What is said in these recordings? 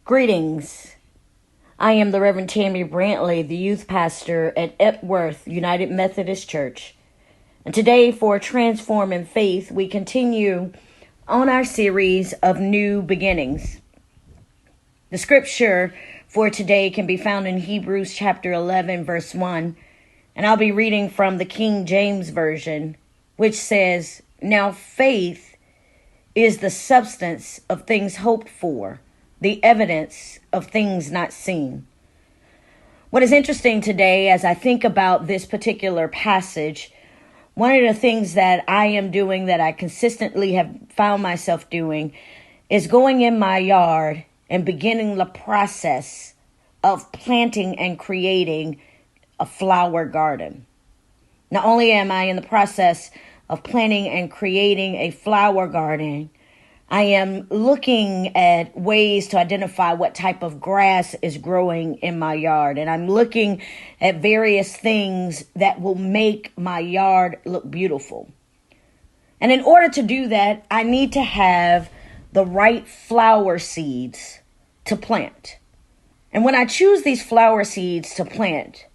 Greetings. I am the Reverend Tammy Brantley, the youth pastor at Epworth United Methodist Church. And today for Transform in Faith, we continue on our series of new beginnings. The scripture for today can be found in Hebrews chapter 11, verse 1. And I'll be reading from the King James Version, which says, "Now faith is the substance of things hoped for, the evidence of things not seen." What is interesting today as I think about this particular passage, one of the things that I am doing that I consistently have found myself doing is going in my yard and beginning the process of planting and creating a flower garden. Not only am I in the process of planting and creating a flower garden, I am looking at ways to identify what type of grass is growing in my yard. And I'm looking at various things that will make my yard look beautiful. And in order to do that, I need to have the right flower seeds to plant. And when I choose these flower seeds to plant,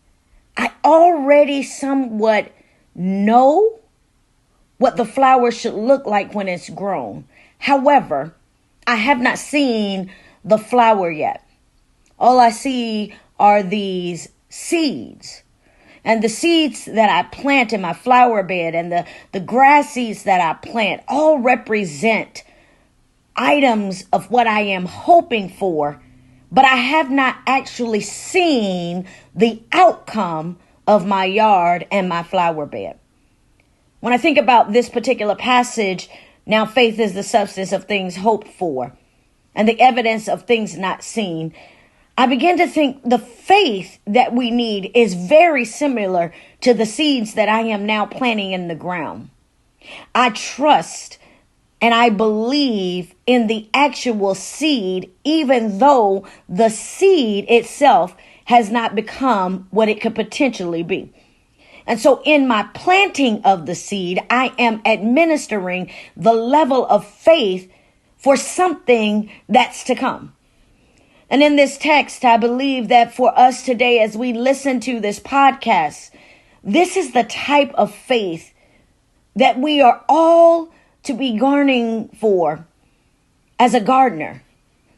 I already somewhat know what the flower should look like when it's grown. However, I have not seen the flower yet. All I see are these seeds. And the seeds that I plant in my flower bed and the grass seeds that I plant all represent items of what I am hoping for, but I have not actually seen the outcome of my yard and my flower bed. When I think about this particular passage, now faith is the substance of things hoped for and the evidence of things not seen, I begin to think the faith that we need is very similar to the seeds that I am now planting in the ground. I trust and I believe in the actual seed, even though the seed itself has not become what it could potentially be. And so in my planting of the seed, I am administering the level of faith for something that's to come. And in this text, I believe that for us today, as we listen to this podcast, this is the type of faith that we are all to be garnering for as a gardener.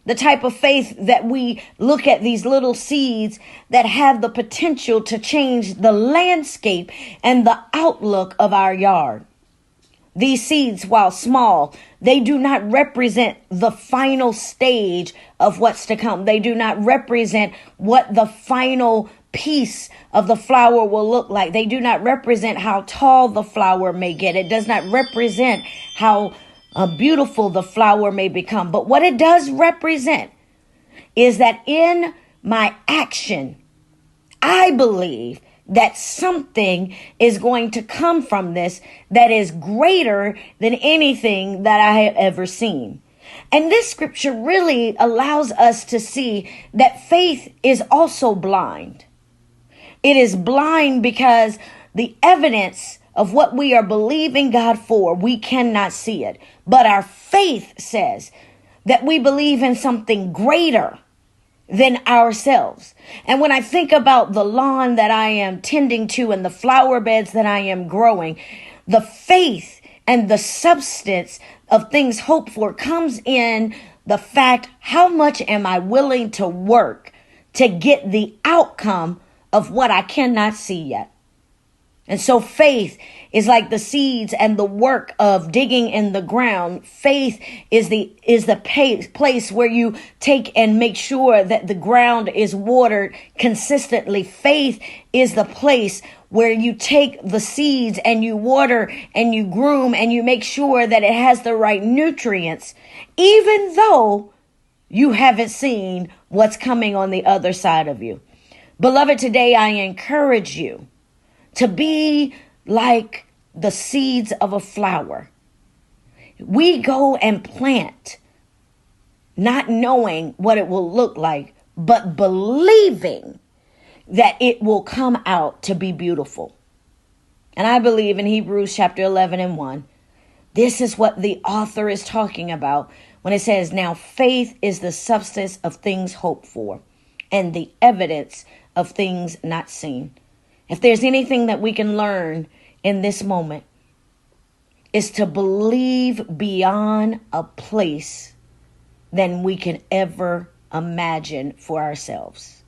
The type of faith that we look at these little seeds that have the potential to change the landscape and the outlook of our yard. These seeds, while small, they do not represent the final stage of what's to come. They do not represent what the final piece of the flower will look like. They do not represent how tall the flower may get. It does not represent how beautiful the flower may become. But what it does represent is that in my action, I believe that something is going to come from this that is greater than anything that I have ever seen. And this scripture really allows us to see that faith is also blind. It is blind because the evidence of what we are believing God for, we cannot see it. But our faith says that we believe in something greater than ourselves. And when I think about the lawn that I am tending to and the flower beds that I am growing, the faith and the substance of things hoped for comes in the fact, how much am I willing to work to get the outcome of what I cannot see yet? And so faith is like the seeds and the work of digging in the ground. Faith is the place where you take and make sure that the ground is watered consistently. Faith is the place where you take the seeds and you water and you groom and you make sure that it has the right nutrients, even though you haven't seen what's coming on the other side of you. Beloved, today I encourage you to be like the seeds of a flower. We go and plant, not knowing what it will look like, but believing that it will come out to be beautiful. And I believe in Hebrews chapter 11 and 1, this is what the author is talking about when it says, now faith is the substance of things hoped for and the evidence of things not seen. If there's anything that we can learn in this moment, is to believe beyond a place than we can ever imagine for ourselves.